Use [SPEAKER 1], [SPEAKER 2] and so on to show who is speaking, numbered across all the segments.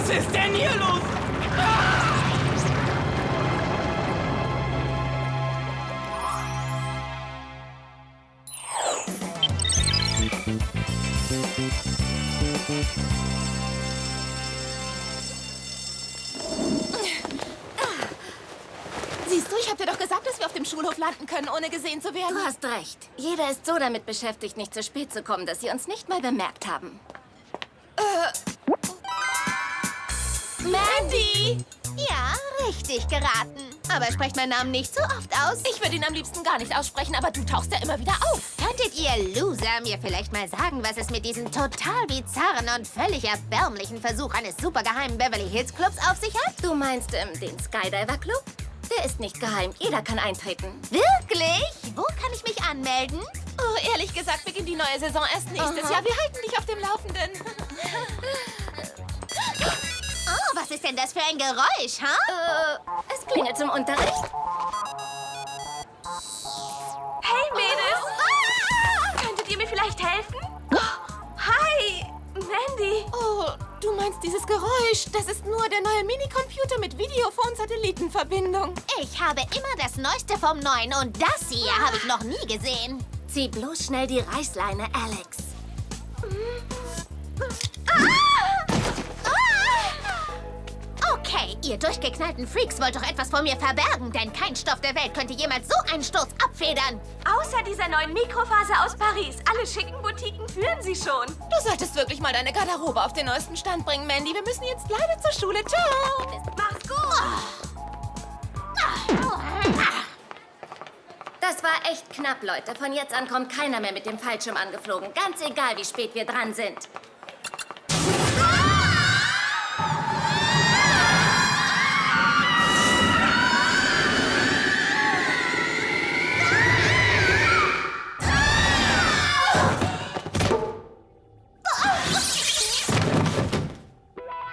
[SPEAKER 1] Was ist denn hier los? Ah!
[SPEAKER 2] Siehst du, ich hab dir doch gesagt, dass wir auf dem Schulhof landen können, ohne gesehen zu werden.
[SPEAKER 3] Du hast recht. Jeder ist so damit beschäftigt, nicht zu spät zu kommen, dass sie uns nicht mal bemerkt haben.
[SPEAKER 2] Mandy!
[SPEAKER 4] Ja, richtig geraten. Aber sprecht meinen Namen nicht so oft aus.
[SPEAKER 2] Ich würde ihn am liebsten gar nicht aussprechen, aber du tauchst ja immer wieder auf.
[SPEAKER 4] Könntet ihr Loser mir vielleicht mal sagen, was es mit diesem total bizarren und völlig erbärmlichen Versuch eines supergeheimen Beverly Hills Clubs auf sich hat?
[SPEAKER 3] Du meinst den Skydiver Club? Der ist nicht geheim. Jeder kann eintreten.
[SPEAKER 4] Wirklich? Wo kann ich mich anmelden?
[SPEAKER 2] Oh, ehrlich gesagt beginnt die neue Saison erst nächstes Jahr. Wir halten dich auf dem Laufenden.
[SPEAKER 4] Oh, was ist denn das für ein Geräusch, ha?
[SPEAKER 3] Es klingelt zum Unterricht.
[SPEAKER 5] Hey, Mädels! Könntet ihr mir vielleicht helfen? Hi, Mandy.
[SPEAKER 2] Oh, du meinst dieses Geräusch? Das ist nur der neue Minicomputer mit Videophon-Satellitenverbindung.
[SPEAKER 4] Ich habe immer das Neueste vom Neuen und das hier habe ich noch nie gesehen.
[SPEAKER 3] Zieh bloß schnell die Reißleine, Alex.
[SPEAKER 4] Okay, ihr durchgeknallten Freaks wollt doch etwas vor mir verbergen, denn kein Stoff der Welt könnte jemals so einen Sturz abfedern.
[SPEAKER 5] Außer dieser neuen Mikrofaser aus Paris. Alle schicken Boutiquen führen sie schon.
[SPEAKER 2] Du solltest wirklich mal deine Garderobe auf den neuesten Stand bringen, Mandy. Wir müssen jetzt leider zur Schule. Ciao!
[SPEAKER 5] Mach's gut.
[SPEAKER 3] Das war echt knapp, Leute. Von jetzt an kommt keiner mehr mit dem Fallschirm angeflogen. Ganz egal, wie spät wir dran sind.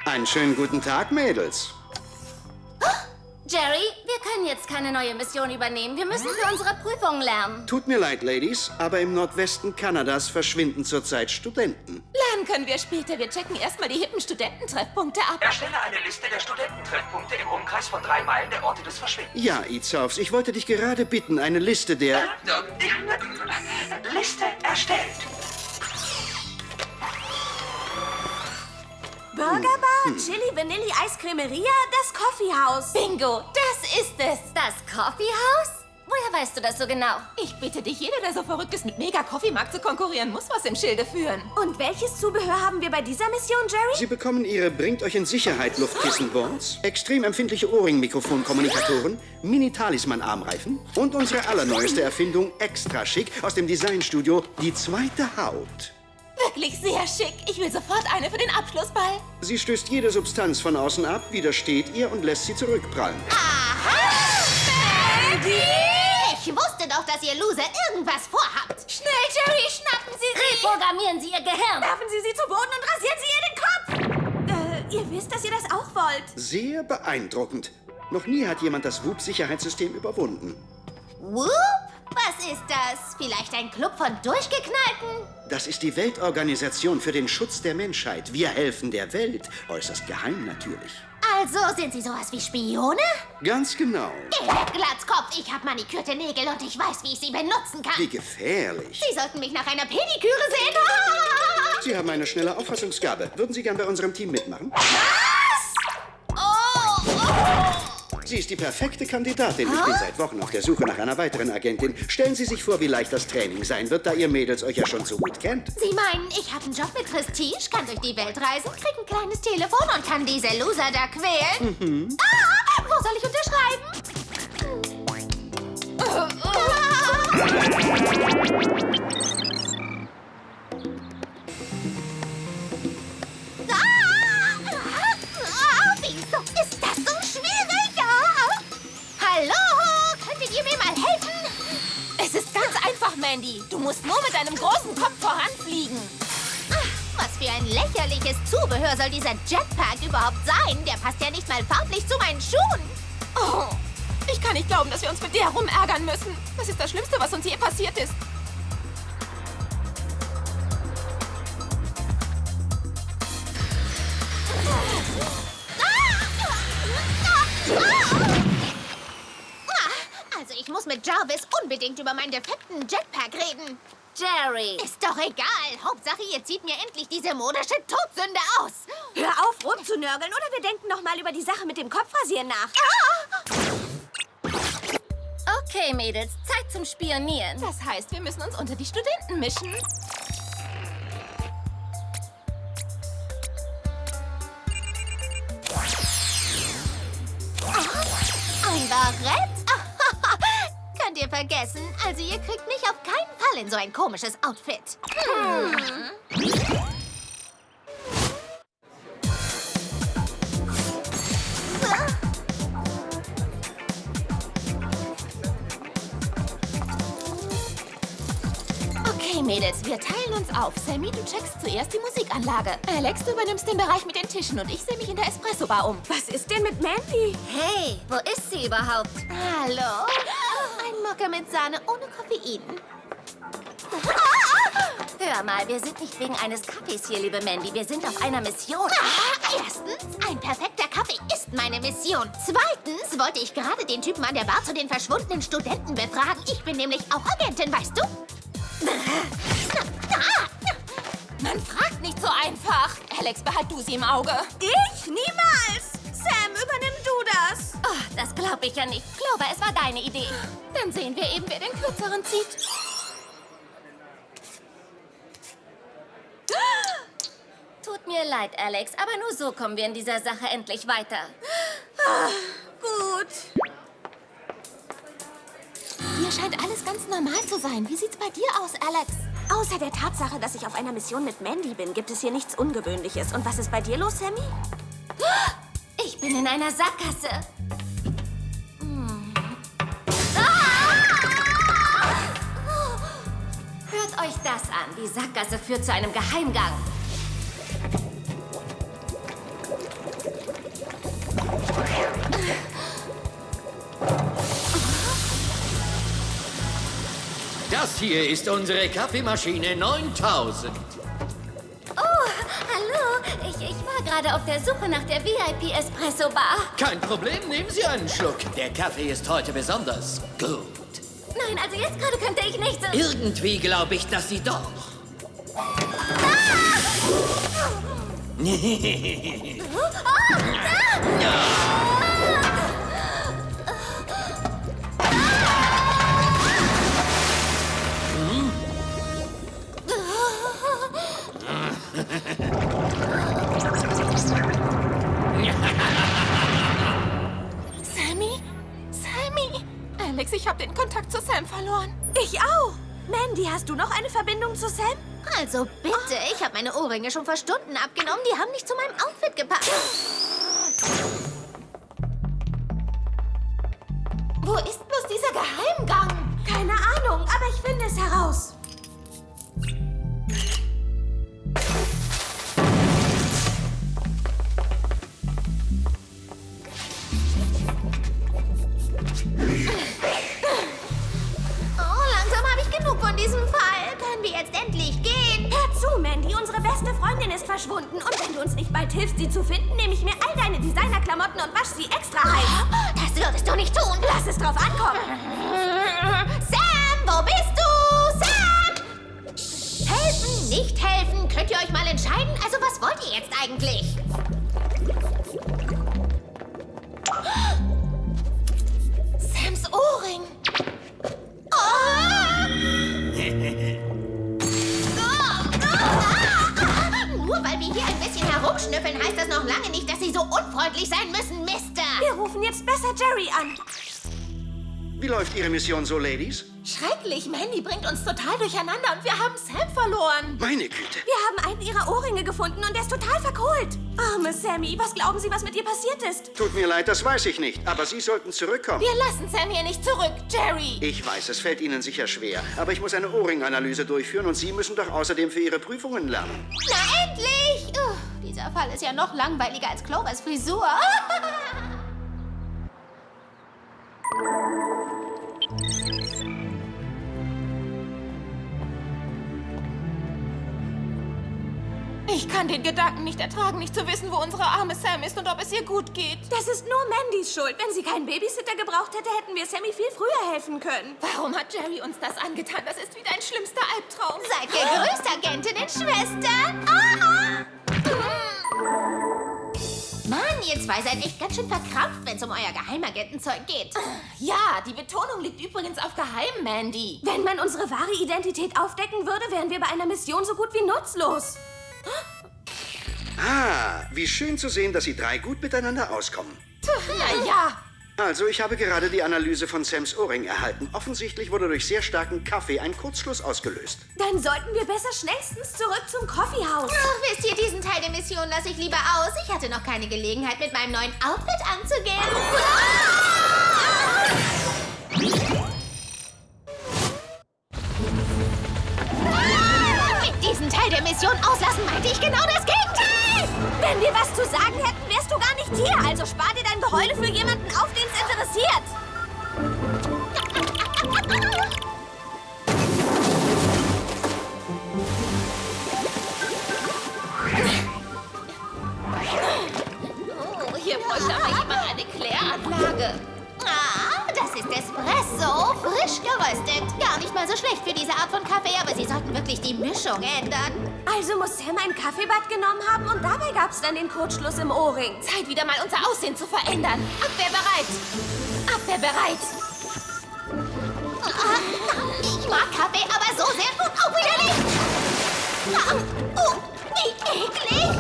[SPEAKER 6] Einen schönen guten Tag, Mädels.
[SPEAKER 3] Jerry, wir können jetzt keine neue Mission übernehmen. Wir müssen für unsere Prüfungen lernen.
[SPEAKER 6] Tut mir leid, Ladies, aber im Nordwesten Kanadas verschwinden zurzeit Studenten.
[SPEAKER 2] Lernen können wir später. Wir checken erstmal die hippen Studententreffpunkte ab.
[SPEAKER 1] Erstelle eine Liste der Studententreffpunkte im Umkreis von 3 Meilen der Orte des Verschwindens.
[SPEAKER 6] Ja, Izovs, ich wollte dich gerade bitten, eine Liste der...
[SPEAKER 1] Liste erstellt.
[SPEAKER 5] Burgerbar, Chili Vanilli Eiscremeria, das Coffeehouse.
[SPEAKER 2] Bingo, das ist es.
[SPEAKER 3] Das Coffeehouse? Woher weißt du das so genau?
[SPEAKER 2] Ich bitte dich, jeder, der so verrückt ist, mit Mega-Coffee-Markt zu konkurrieren, muss was im Schilde führen.
[SPEAKER 5] Und welches Zubehör haben wir bei dieser Mission, Jerry?
[SPEAKER 6] Sie bekommen Ihre Bringt euch in Sicherheit Luftkissenboards, extrem empfindliche Ohrring-Mikrofonkommunikatoren, Mini-Talisman-Armreifen und unsere allerneueste Erfindung extra schick aus dem Designstudio, die zweite Haut.
[SPEAKER 2] Wirklich sehr schick. Ich will sofort eine für den Abschlussball.
[SPEAKER 6] Sie stößt jede Substanz von außen ab, widersteht ihr und lässt sie zurückprallen.
[SPEAKER 4] Mandy! Ich wusste doch, dass ihr Loser irgendwas vorhabt.
[SPEAKER 2] Schnell, Jerry, schnappen Sie sie.
[SPEAKER 3] Reprogrammieren Sie Ihr Gehirn.
[SPEAKER 5] Werfen Sie sie zu Boden und rasieren Sie ihr den Kopf. Ihr wisst, dass ihr das auch wollt.
[SPEAKER 6] Sehr beeindruckend. Noch nie hat jemand das WUP-Sicherheitssystem überwunden.
[SPEAKER 4] Whoop? Was ist das? Vielleicht ein Club von Durchgeknallten?
[SPEAKER 6] Das ist die Weltorganisation für den Schutz der Menschheit. Wir helfen der Welt. Äußerst geheim natürlich.
[SPEAKER 4] Also sind sie sowas wie Spione?
[SPEAKER 6] Ganz genau.
[SPEAKER 4] Geh weg, Glatzkopf. Ich habe manikürte Nägel und ich weiß, wie ich sie benutzen kann.
[SPEAKER 6] Wie gefährlich.
[SPEAKER 4] Sie sollten mich nach einer Pediküre sehen.
[SPEAKER 6] Sie haben eine schnelle Auffassungsgabe. Würden Sie gern bei unserem Team mitmachen? Sie ist die perfekte Kandidatin. Ich bin seit Wochen auf der Suche nach einer weiteren Agentin. Stellen Sie sich vor, wie leicht das Training sein wird, da ihr Mädels euch ja schon so gut kennt.
[SPEAKER 4] Sie meinen, ich habe einen Job mit Prestige, kann durch die Welt reisen, krieg ein kleines Telefon und kann diese Loser da quälen? Wo soll ich unterschreiben? Wieso ist das so schwierig? Hallo, könntet ihr mir mal helfen?
[SPEAKER 2] Es ist ganz einfach, Mandy. Du musst nur mit deinem großen Kopf voranfliegen.
[SPEAKER 4] Was für ein lächerliches Zubehör soll dieser Jetpack überhaupt sein? Der passt ja nicht mal farblich zu meinen Schuhen.
[SPEAKER 2] Oh, ich kann nicht glauben, dass wir uns mit der rumärgern müssen. Das ist das Schlimmste, was uns je passiert ist.
[SPEAKER 4] mit Jarvis unbedingt über meinen defekten Jetpack reden.
[SPEAKER 3] Jerry.
[SPEAKER 4] Ist doch egal. Hauptsache, ihr zieht mir endlich diese modische Todsünde aus.
[SPEAKER 5] Hör auf, rumzunörgeln, oder wir denken noch mal über die Sache mit dem Kopfrasieren nach.
[SPEAKER 3] Okay, Mädels, Zeit zum Spionieren.
[SPEAKER 2] Das heißt, wir müssen uns unter die Studenten mischen.
[SPEAKER 4] Ein Barett? Könnt ihr vergessen. Also ihr kriegt mich auf keinen Fall in so ein komisches Outfit.
[SPEAKER 2] Okay, Mädels, wir teilen uns auf. Sammy, du checkst zuerst die Musikanlage. Alex, du übernimmst den Bereich mit den Tischen und ich sehe mich in der Espresso-Bar um.
[SPEAKER 5] Was ist denn mit Mandy?
[SPEAKER 3] Hey, wo ist sie überhaupt?
[SPEAKER 4] Hallo? Ein Mokka mit Sahne ohne Koffein.
[SPEAKER 3] Hör mal, wir sind nicht wegen eines Kaffees hier, liebe Mandy. Wir sind auf einer Mission.
[SPEAKER 4] Erstens, ein perfekter Kaffee ist meine Mission. Zweitens wollte ich gerade den Typen an der Bar zu den verschwundenen Studenten befragen. Ich bin nämlich auch Agentin, weißt du?
[SPEAKER 2] Man fragt nicht so einfach. Alex, behalt du sie im Auge.
[SPEAKER 5] Ich? Niemals! Sam, übernimm du das!
[SPEAKER 3] Oh, das glaube ich ja nicht. Clover, es war deine Idee.
[SPEAKER 2] Dann sehen wir eben, wer den kürzeren zieht.
[SPEAKER 3] Tut mir leid, Alex, aber nur so kommen wir in dieser Sache endlich weiter.
[SPEAKER 5] Gut.
[SPEAKER 2] Hier scheint alles ganz normal zu sein. Wie sieht's bei dir aus, Alex?
[SPEAKER 5] Außer der Tatsache, dass ich auf einer Mission mit Mandy bin, gibt es hier nichts Ungewöhnliches. Und was ist bei dir los, Sammy?
[SPEAKER 3] Ich bin in einer Sackgasse. Hört euch das an. Die Sackgasse führt zu einem Geheimgang.
[SPEAKER 7] Das hier ist unsere Kaffeemaschine 9000.
[SPEAKER 3] Oh, hallo. Ich war gerade auf der Suche nach der VIP-Espresso-Bar.
[SPEAKER 7] Kein Problem, nehmen Sie einen Schluck. Der Kaffee ist heute besonders gut.
[SPEAKER 3] Nein, also jetzt gerade könnte ich nicht so...
[SPEAKER 7] Irgendwie glaube ich, dass Sie doch.
[SPEAKER 2] Sammy? Sammy? Alex, ich habe den Kontakt zu Sam verloren.
[SPEAKER 5] Ich auch. Mandy, hast du noch eine Verbindung zu Sam?
[SPEAKER 4] Also bitte, ich habe meine Ohrringe schon vor Stunden abgenommen. Die haben nicht zu meinem Outfit gepasst.
[SPEAKER 2] Wo ist bloß dieser Geheimgang?
[SPEAKER 5] Keine Ahnung, aber ich finde es heraus.
[SPEAKER 4] Oh, langsam habe ich genug von diesem Fall. Können wir jetzt endlich gehen?
[SPEAKER 5] Hör zu, Mandy, unsere beste Freundin ist verschwunden. Und wenn du uns nicht bald hilfst, sie zu finden, nehme ich mir all deine Designerklamotten und wasche sie extra heiß.
[SPEAKER 4] Das würdest du nicht tun.
[SPEAKER 5] Lass es drauf ankommen.
[SPEAKER 4] Sam, wo bist du? Sam! Helfen, nicht helfen. Könnt ihr euch mal entscheiden? Also, was wollt ihr jetzt eigentlich?
[SPEAKER 2] Sams Ohrring.
[SPEAKER 4] Nur weil wir hier ein bisschen herumschnüffeln, heißt das noch lange nicht, dass sie so unfreundlich sein müssen, Mister.
[SPEAKER 5] Wir rufen jetzt besser Jerry an.
[SPEAKER 6] Wie läuft Ihre Mission so, Ladies?
[SPEAKER 2] Schrecklich. Mandy bringt uns total durcheinander und wir haben Sam verloren.
[SPEAKER 6] Meine Güte.
[SPEAKER 5] Wir haben einen ihrer Ohrringe gefunden und der ist total verkohlt. Arme Sammy, was glauben Sie, was mit ihr passiert ist?
[SPEAKER 6] Tut mir leid, das weiß ich nicht. Aber Sie sollten zurückkommen.
[SPEAKER 2] Wir lassen Sam hier nicht zurück, Jerry.
[SPEAKER 6] Ich weiß, es fällt Ihnen sicher schwer. Aber ich muss eine Ohrringanalyse durchführen und Sie müssen doch außerdem für Ihre Prüfungen lernen.
[SPEAKER 4] Na endlich! Dieser Fall ist ja noch langweiliger als Clovers Frisur.
[SPEAKER 2] Ich kann den Gedanken nicht ertragen, nicht zu wissen, wo unsere arme Sam ist und ob es ihr gut geht.
[SPEAKER 5] Das ist nur Mandys Schuld. Wenn sie keinen Babysitter gebraucht hätte, hätten wir Sammy viel früher helfen können.
[SPEAKER 2] Warum hat Jerry uns das angetan? Das ist wie dein schlimmster Albtraum.
[SPEAKER 4] Seid gegrüßt, Agentinnen-Schwestern. Aha. Mann, ihr zwei seid echt ganz schön verkrampft, wenn es um euer Geheimagentenzeug geht.
[SPEAKER 2] Ja, die Betonung liegt übrigens auf geheim, Mandy.
[SPEAKER 5] Wenn man unsere wahre Identität aufdecken würde, wären wir bei einer Mission so gut wie nutzlos.
[SPEAKER 6] Ah, wie schön zu sehen, dass Sie drei gut miteinander auskommen.
[SPEAKER 2] Naja.
[SPEAKER 6] Also, ich habe gerade die Analyse von Sams Ohrring erhalten. Offensichtlich wurde durch sehr starken Kaffee ein Kurzschluss ausgelöst.
[SPEAKER 5] Dann sollten wir besser schnellstens zurück zum Coffeehouse.
[SPEAKER 4] Ach, wisst ihr, diesen Teil der Mission lasse ich lieber aus. Ich hatte noch keine Gelegenheit, mit meinem neuen Outfit anzugehen. Mit diesem Teil der Mission auslassen, meinte ich genau das Gegenteil.
[SPEAKER 5] Wenn wir was zu sagen hätten, wärst du gar nicht hier. Also spar dir dein Geheule für jemanden auf, den es interessiert.
[SPEAKER 2] Oh, hier bräuchte aber jemand eine Kläranlage.
[SPEAKER 4] Ah, das ist Espresso, frisch geröstet. Gar nicht mal so schlecht für diese Art von Kaffee, aber Sie sollten wirklich die Mischung ändern.
[SPEAKER 5] Also muss Sam ein Kaffeebad genommen haben und dabei gab es dann den Kurzschluss im Ohrring.
[SPEAKER 2] Zeit, wieder mal unser Aussehen zu verändern. Abwehr bereit. Abwehr bereit.
[SPEAKER 4] Ich mag Kaffee, aber so sehr gut auch wieder nicht. Oh, wie eklig.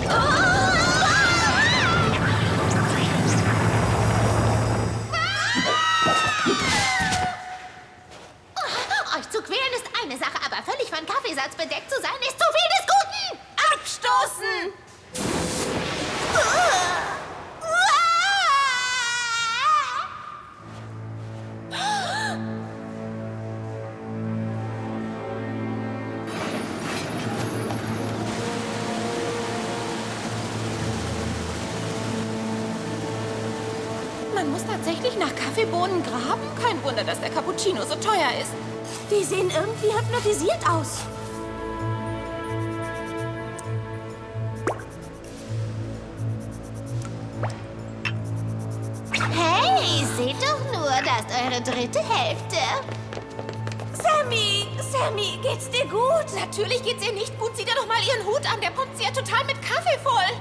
[SPEAKER 4] Euch zu quälen ist eine Sache, aber völlig von Kaffeesatz bedeckt zu sein, ist zu viel des Guten.
[SPEAKER 5] Abstoßen!
[SPEAKER 2] Man muss tatsächlich nach Kaffeebohnen graben? Kein Wunder, dass der Cappuccino so teuer ist.
[SPEAKER 5] Die sehen irgendwie hypnotisiert aus.
[SPEAKER 4] Hey, seht doch nur, da ist eure dritte Hälfte.
[SPEAKER 5] Sammy! Sammy, geht's dir gut?
[SPEAKER 2] Natürlich geht's ihr nicht gut. Sieh dir doch mal ihren Hut an. Der pumpt sie ja total mit Kaffee voll.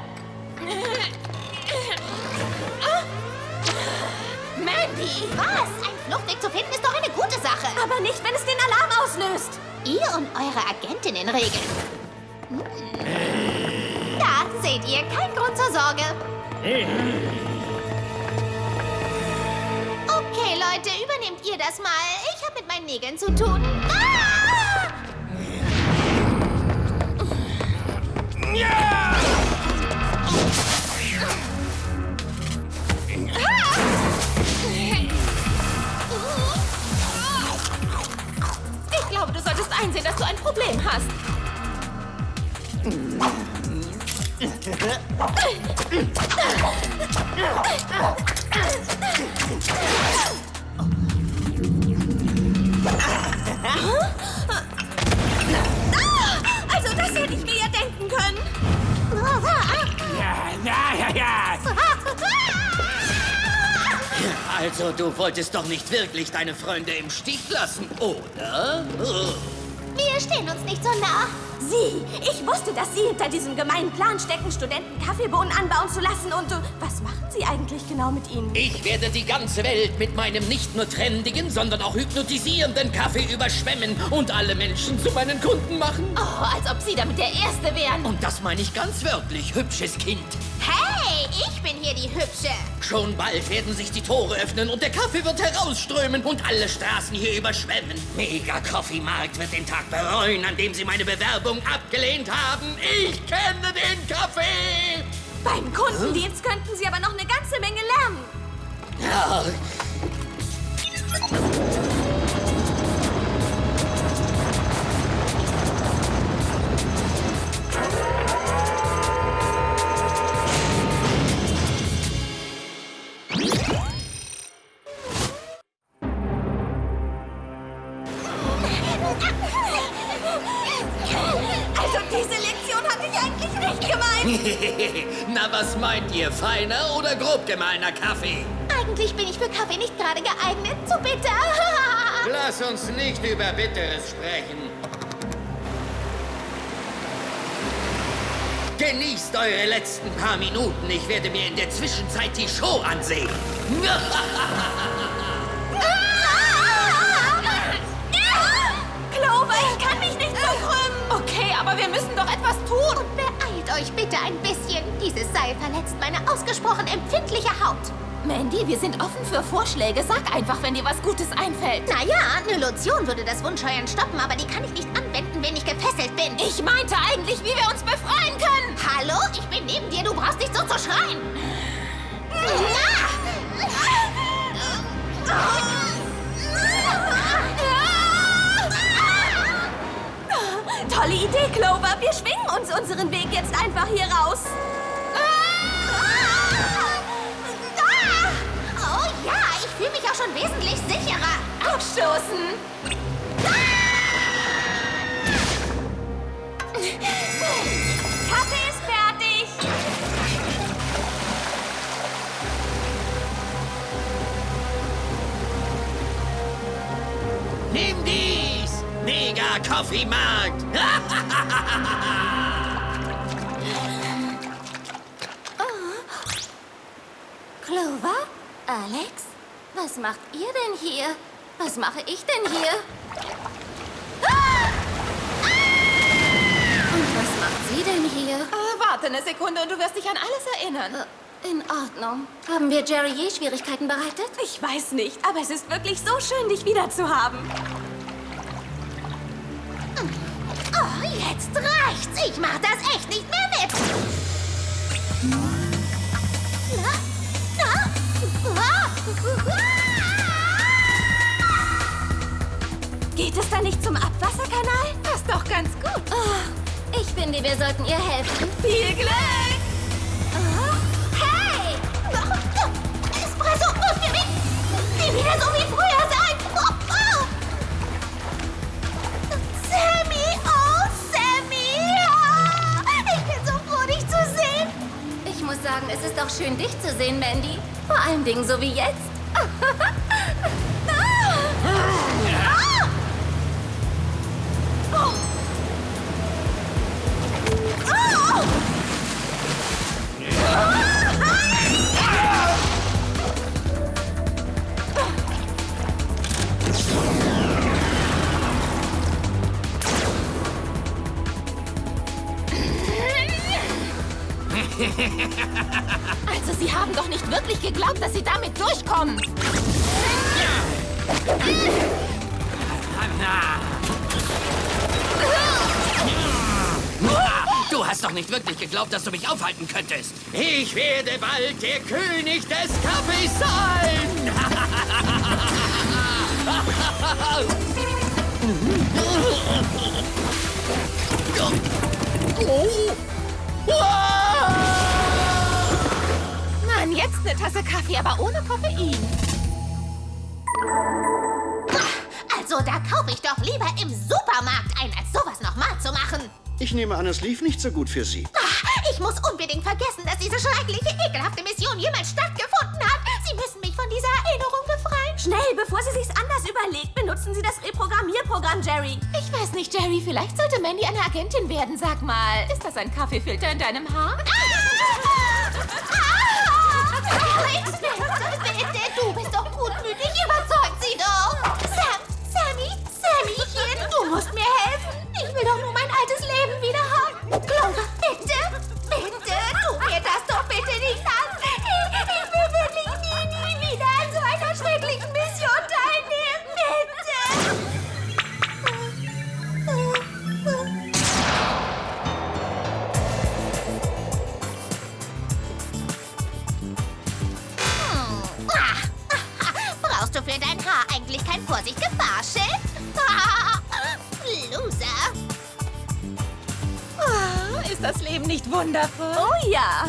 [SPEAKER 2] Mandy!
[SPEAKER 4] Was? Ein Fluchtweg zu finden ist doch eine gute Sache.
[SPEAKER 5] Aber nicht, wenn es den Alarm auslöst.
[SPEAKER 4] Ihr und eure Agentinnen regeln. Da seht ihr, kein Grund zur Sorge. Okay, Leute, übernehmt ihr das mal. Ich habe mit meinen Nägeln zu tun. Ah!
[SPEAKER 2] Ich glaube, du solltest einsehen, dass du ein Problem hast.
[SPEAKER 5] Also das hätte ich mir ja denken können.
[SPEAKER 7] Also, du wolltest doch nicht wirklich deine Freunde im Stich lassen, oder?
[SPEAKER 4] Wir stehen uns nicht so nah.
[SPEAKER 5] Sie! Ich wusste, dass Sie hinter diesem gemeinen Plan stecken, Studenten Kaffeebohnen anbauen zu lassen. Und was machen Sie eigentlich genau mit ihnen?
[SPEAKER 7] Ich werde die ganze Welt mit meinem nicht nur trendigen, sondern auch hypnotisierenden Kaffee überschwemmen und alle Menschen zu meinen Kunden machen.
[SPEAKER 2] Oh, als ob sie damit der Erste wären.
[SPEAKER 7] Und das meine ich ganz wörtlich, hübsches Kind.
[SPEAKER 4] Hey, ich bin hier die Hübsche.
[SPEAKER 7] Schon bald werden sich die Tore öffnen und der Kaffee wird herausströmen und alle Straßen hier überschwemmen. Mega Coffee Markt wird den Tag bereuen, an dem sie meine Bewerbung abgelehnt haben. Ich kenne den Kaffee!
[SPEAKER 5] Beim Kundendienst könnten Sie aber noch eine ganze Menge lernen.
[SPEAKER 7] Ja.
[SPEAKER 5] Also diese Lektion hatte ich eigentlich nicht
[SPEAKER 7] Na, was meint ihr? Feiner oder grob gemahlener Kaffee?
[SPEAKER 4] Eigentlich bin ich für Kaffee nicht gerade geeignet. Zu bitter.
[SPEAKER 7] Lass uns nicht über Bitteres sprechen. Genießt eure letzten paar Minuten. Ich werde mir in der Zwischenzeit die Show ansehen.
[SPEAKER 5] Clover, ich kann mich nicht so krümmen.
[SPEAKER 2] Okay, aber wir müssen doch etwas tun.
[SPEAKER 4] Und beeilt euch bitte ein bisschen. Dieses Seil verletzt meine ausgesprochen empfindliche Haut.
[SPEAKER 2] Mandy, wir sind offen für Vorschläge. Sag einfach, wenn dir was Gutes einfällt.
[SPEAKER 4] Naja, eine Lotion würde das Wundscheuern stoppen, aber die kann ich nicht anwenden, wenn ich gefesselt bin.
[SPEAKER 2] Ich meinte eigentlich, wie wir uns befreien können.
[SPEAKER 4] Hallo? Ich bin neben dir, du brauchst nicht so zu schreien.
[SPEAKER 5] Tolle Idee, Clover. Wir schwingen uns unseren Weg jetzt einfach hier raus.
[SPEAKER 4] Oh ja, ich fühle mich auch schon wesentlich sicherer.
[SPEAKER 2] Aufstoßen.
[SPEAKER 5] Kaffee ist fertig.
[SPEAKER 7] Nimm dies! Mega Coffee-Markt!
[SPEAKER 3] Clover? Alex? Was macht ihr denn hier? Was mache ich denn hier? Und was macht sie denn hier?
[SPEAKER 2] Warte eine Sekunde und du wirst dich an alles erinnern.
[SPEAKER 3] In Ordnung. Haben wir Jerry je Schwierigkeiten bereitet?
[SPEAKER 5] Ich weiß nicht, aber es ist wirklich so schön, dich wieder zu haben.
[SPEAKER 4] Oh, jetzt reicht's. Ich mach das echt nicht mehr mit.
[SPEAKER 5] Geht es da nicht zum Abwasserkanal?
[SPEAKER 2] Passt doch ganz gut.
[SPEAKER 3] Oh, ich finde, wir sollten ihr helfen.
[SPEAKER 5] Viel Glück!
[SPEAKER 4] Hey! Espresso muss für mich nie wieder so wie früher sein. Sammy! Oh, Sammy! Ich bin so froh, dich zu sehen.
[SPEAKER 3] Ich muss sagen, es ist auch schön, dich zu sehen, Mandy. Vor allen Dingen so wie jetzt.
[SPEAKER 2] Also, sie haben doch nicht wirklich geglaubt, dass sie damit durchkommen.
[SPEAKER 7] Du hast doch nicht wirklich geglaubt, dass du mich aufhalten könntest. Ich werde bald der König des Kaffees sein.
[SPEAKER 2] Mann, jetzt eine Tasse Kaffee, aber ohne Koffein.
[SPEAKER 4] Also, da kaufe ich doch lieber im Supermarkt ein, als sowas nochmal zu machen.
[SPEAKER 6] Ich nehme an, es lief nicht so gut für Sie.
[SPEAKER 4] Ich muss unbedingt vergessen, dass diese schreckliche, ekelhafte Mission jemals stattgefunden hat. Sie müssen mich von dieser Erinnerung befreien.
[SPEAKER 5] Schnell, bevor sie sich's anders überlegt, benutzen Sie das Reprogrammierprogramm, Jerry.
[SPEAKER 2] Ich weiß nicht, Jerry, vielleicht sollte Mandy eine Agentin werden. Sag mal, ist das ein Kaffeefilter in deinem Haar?
[SPEAKER 4] Alex, bitte, du bist doch gutmütig, überzeugt sie doch. Sammychen, du musst mir helfen. Ich will doch nur mein altes Leben wieder haben. Clover, bitte, tu mir das doch bitte nicht an. Ich will wirklich nie wieder an so einer schrecklichen Mission teilnehmen. Brauchst du für dein Haar eigentlich kein Vorsicht-Gefahrschild? Loser.
[SPEAKER 2] Ist das Leben nicht wundervoll?
[SPEAKER 5] Oh ja.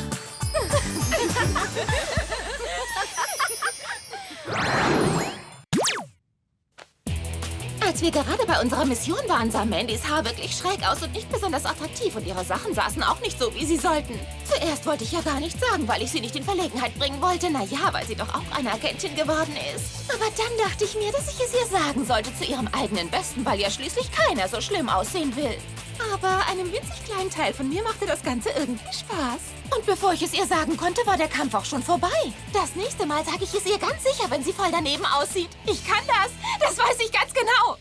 [SPEAKER 2] Als wir gerade bei unserer Mission waren, sah Mandys Haar wirklich schräg aus und nicht besonders attraktiv und ihre Sachen saßen auch nicht so, wie sie sollten. Zuerst wollte ich ja gar nichts sagen, weil ich sie nicht in Verlegenheit bringen wollte. Naja, weil sie doch auch eine Agentin geworden ist. Aber dann dachte ich mir, dass ich es ihr sagen sollte zu ihrem eigenen Besten, weil ja schließlich keiner so schlimm aussehen will. Aber einem winzig kleinen Teil von mir machte das Ganze irgendwie Spaß. Und bevor ich es ihr sagen konnte, war der Kampf auch schon vorbei. Das nächste Mal sage ich es ihr ganz sicher, wenn sie voll daneben aussieht. Ich kann das. Das weiß ich ganz genau.